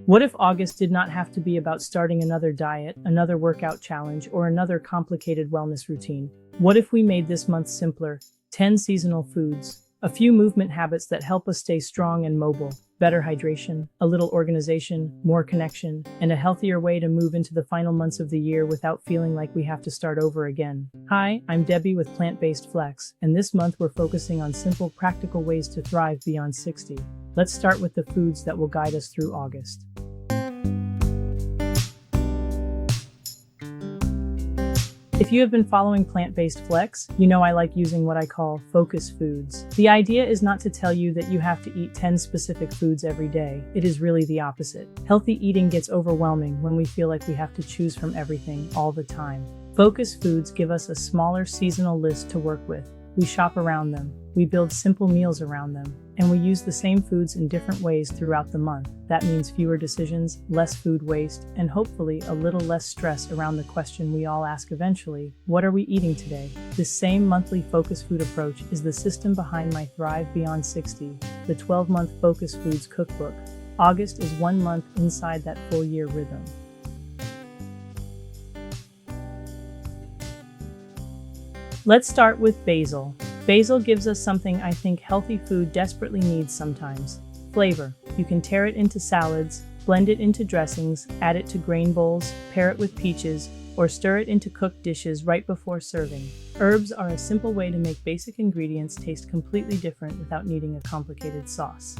What if August did not have to be about starting another diet, another workout challenge, or another complicated wellness routine? What if we made this month simpler? 10 seasonal foods, a few movement habits that help us stay strong and mobile, better hydration, a little organization, more connection, and a healthier way to move into the final months of the year without feeling like we have to start over again. Hi, I'm Debbie with Plant-Based Flex, and this month we're focusing on simple, practical ways to thrive beyond 60. Let's start with the foods that will guide us through August. If you have been following Plant-Based Flex, you know I like using what I call focus foods. The idea is not to tell you that you have to eat 10 specific foods every day. It is really the opposite. Healthy eating gets overwhelming when we feel like we have to choose from everything all the time. Focus foods give us a smaller seasonal list to work with. We shop around them, we build simple meals around them, and we use the same foods in different ways throughout the month. That means fewer decisions, less food waste, and hopefully a little less stress around the question we all ask eventually, what are we eating today? This same monthly focus food approach is the system behind my Thrive Beyond 60, the 12-month Focus Foods Cookbook. August is 1 month inside that full year rhythm. Let's start with basil. Basil gives us something I think healthy food desperately needs sometimes: flavor. You can tear it into salads, blend it into dressings, add it to grain bowls, pair it with peaches, or stir it into cooked dishes right before serving. Herbs are a simple way to make basic ingredients taste completely different without needing a complicated sauce.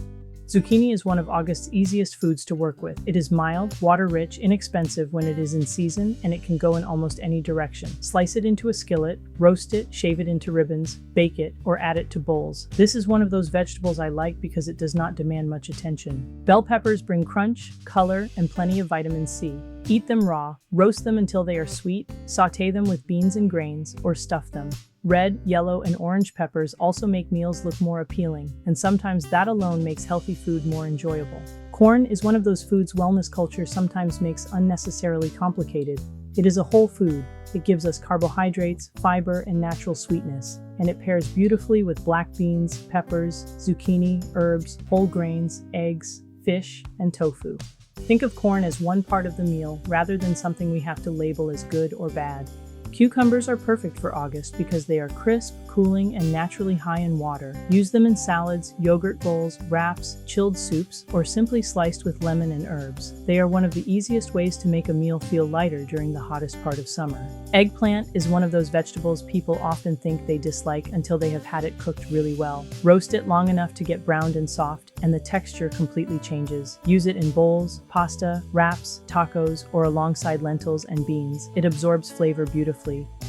Zucchini is one of August's easiest foods to work with. It is mild, water-rich, inexpensive when it is in season, and it can go in almost any direction. Slice it into a skillet, roast it, shave it into ribbons, bake it, or add it to bowls. This is one of those vegetables I like because it does not demand much attention. Bell peppers bring crunch, color, and plenty of vitamin C. Eat them raw, roast them until they are sweet, sauté them with beans and grains, or stuff them. Red, yellow, and orange peppers also make meals look more appealing, and sometimes that alone makes healthy food more enjoyable. Corn is one of those foods wellness culture sometimes makes unnecessarily complicated. It is a whole food. It gives us carbohydrates, fiber, and natural sweetness, and it pairs beautifully with black beans, peppers, zucchini, herbs, whole grains, eggs, fish, and tofu. Think of corn as one part of the meal rather than something we have to label as good or bad. Cucumbers are perfect for August because they are crisp, cooling, and naturally high in water. Use them in salads, yogurt bowls, wraps, chilled soups, or simply sliced with lemon and herbs. They are one of the easiest ways to make a meal feel lighter during the hottest part of summer. Eggplant is one of those vegetables people often think they dislike until they have had it cooked really well. Roast it long enough to get browned and soft, and the texture completely changes. Use it in bowls, pasta, wraps, tacos, or alongside lentils and beans. It absorbs flavor beautifully.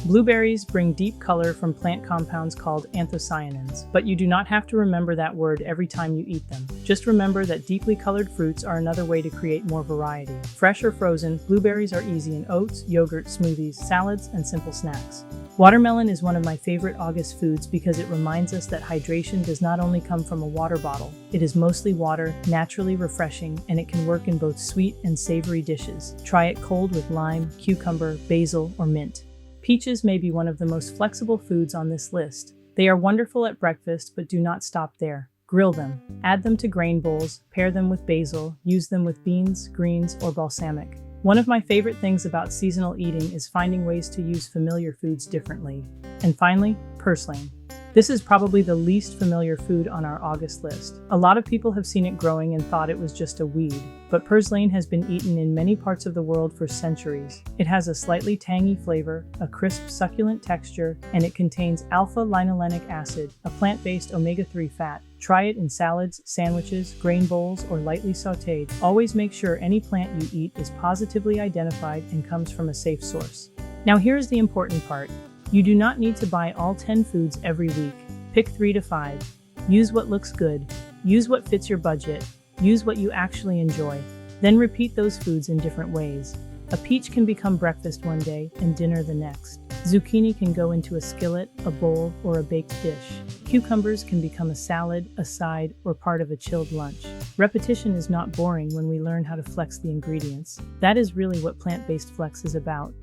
Blueberries bring deep color from plant compounds called anthocyanins, but you do not have to remember that word every time you eat them. Just remember that deeply colored fruits are another way to create more variety. Fresh or frozen, blueberries are easy in oats, yogurt, smoothies, salads, and simple snacks. Watermelon is one of my favorite August foods because it reminds us that hydration does not only come from a water bottle. It is mostly water, naturally refreshing, and it can work in both sweet and savory dishes. Try it cold with lime, cucumber, basil, or mint. Peaches may be one of the most flexible foods on this list. They are wonderful at breakfast, but do not stop there. Grill them. Add them to grain bowls, pair them with basil, use them with beans, greens, or balsamic. One of my favorite things about seasonal eating is finding ways to use familiar foods differently. And finally, purslane. This is probably the least familiar food on our August list. A lot of people have seen it growing and thought it was just a weed, but purslane has been eaten in many parts of the world for centuries. It has a slightly tangy flavor, a crisp, succulent texture, and it contains alpha-linolenic acid, a plant-based omega-3 fat. Try it in salads, sandwiches, grain bowls, or lightly sautéed. Always make sure any plant you eat is positively identified and comes from a safe source. Now here's the important part. You do not need to buy all 10 foods every week. Pick 3 to 5. Use what looks good. Use what fits your budget. Use what you actually enjoy. Then repeat those foods in different ways. A peach can become breakfast one day and dinner the next. Zucchini can go into a skillet, a bowl, or a baked dish. Cucumbers can become a salad, a side, or part of a chilled lunch. Repetition is not boring when we learn how to flex the ingredients. That is really what plant-based flex is about.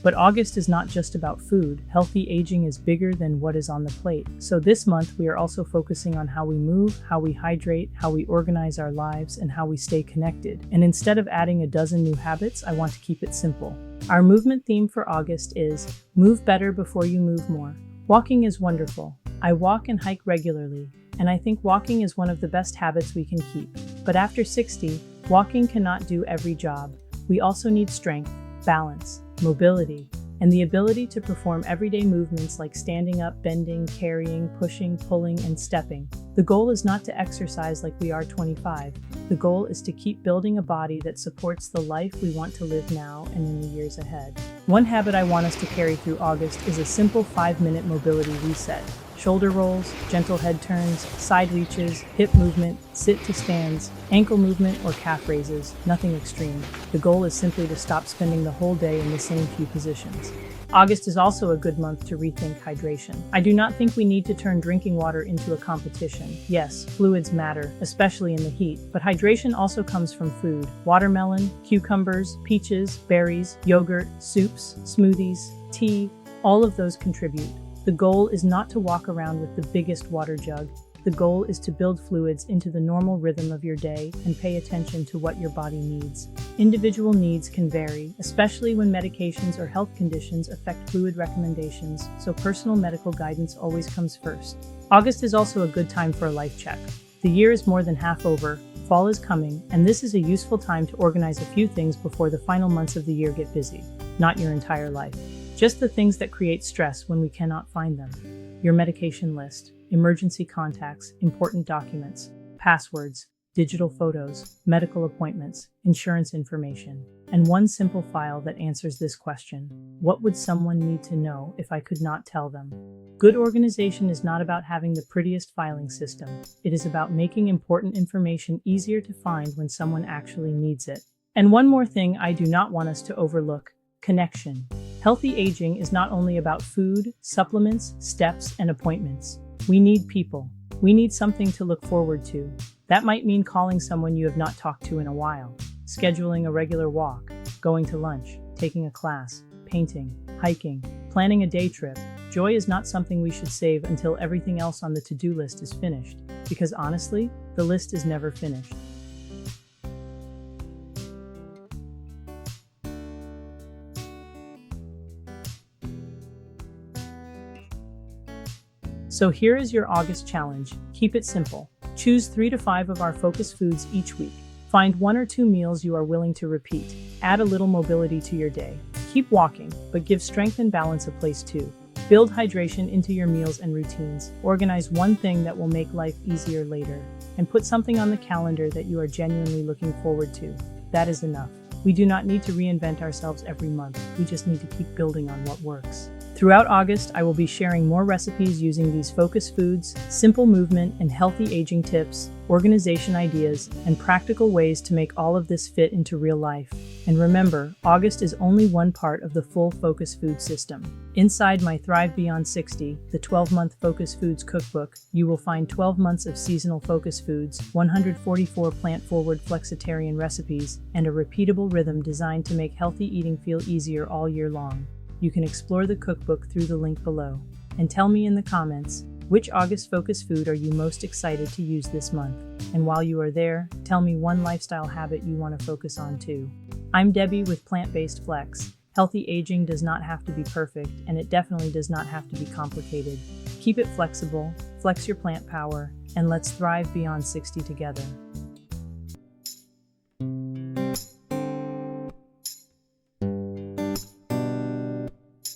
But August is not just about food. Healthy aging is bigger than what is on the plate. So this month, we are also focusing on how we move, how we hydrate, how we organize our lives, and how we stay connected. And instead of adding a dozen new habits, I want to keep it simple. Our movement theme for August is move better before you move more. Walking is wonderful. I walk and hike regularly, and I think walking is one of the best habits we can keep. But after 60, walking cannot do every job. We also need strength, balance, mobility, and the ability to perform everyday movements like standing up, bending, carrying, pushing, pulling, and stepping. The goal is not to exercise like we are 25. The goal is to keep building a body that supports the life we want to live now and in the years ahead. One habit I want us to carry through August is a simple 5-minute mobility reset. Shoulder rolls, gentle head turns, side reaches, hip movement, sit to stands, ankle movement, or calf raises, nothing extreme. The goal is simply to stop spending the whole day in the same few positions. August is also a good month to rethink hydration. I do not think we need to turn drinking water into a competition. Yes, fluids matter, especially in the heat, but hydration also comes from food. Watermelon, cucumbers, peaches, berries, yogurt, soups, smoothies, tea, all of those contribute. The goal is not to walk around with the biggest water jug. The goal is to build fluids into the normal rhythm of your day and pay attention to what your body needs. Individual needs can vary, especially when medications or health conditions affect fluid recommendations, so personal medical guidance always comes first. August is also a good time for a life check. The year is more than half over, fall is coming, and this is a useful time to organize a few things before the final months of the year get busy. Not your entire life. Just the things that create stress when we cannot find them. Your medication list, emergency contacts, important documents, passwords, digital photos, medical appointments, insurance information, and one simple file that answers this question: what would someone need to know if I could not tell them? Good organization is not about having the prettiest filing system. It is about making important information easier to find when someone actually needs it. And one more thing I do not want us to overlook: connection. Healthy aging is not only about food, supplements, steps, and appointments. We need people. We need something to look forward to. That might mean calling someone you have not talked to in a while, scheduling a regular walk, going to lunch, taking a class, painting, hiking, planning a day trip. Joy is not something we should save until everything else on the to-do list is finished, because honestly, the list is never finished. So here is your August challenge. Keep it simple. Choose 3 to 5 of our focus foods each week. Find 1 or 2 meals you are willing to repeat. Add a little mobility to your day. Keep walking, but give strength and balance a place too. Build hydration into your meals and routines. Organize one thing that will make life easier later. And put something on the calendar that you are genuinely looking forward to. That is enough. We do not need to reinvent ourselves every month. We just need to keep building on what works. Throughout August, I will be sharing more recipes using these focus foods, simple movement and healthy aging tips, organization ideas, and practical ways to make all of this fit into real life. And remember, August is only one part of the full focus food system. Inside my Thrive Beyond 60, the 12-month Focus Foods Cookbook, you will find 12 months of seasonal focus foods, 144 plant-forward flexitarian recipes, and a repeatable rhythm designed to make healthy eating feel easier all year long. You can explore the cookbook through the link below. And tell me in the comments, which August focus food are you most excited to use this month? And while you are there, tell me one lifestyle habit you want to focus on too. I'm Debbie with Plant-Based Flex. Healthy aging does not have to be perfect, and it definitely does not have to be complicated. Keep it flexible, flex your plant power, and let's thrive beyond 60 together.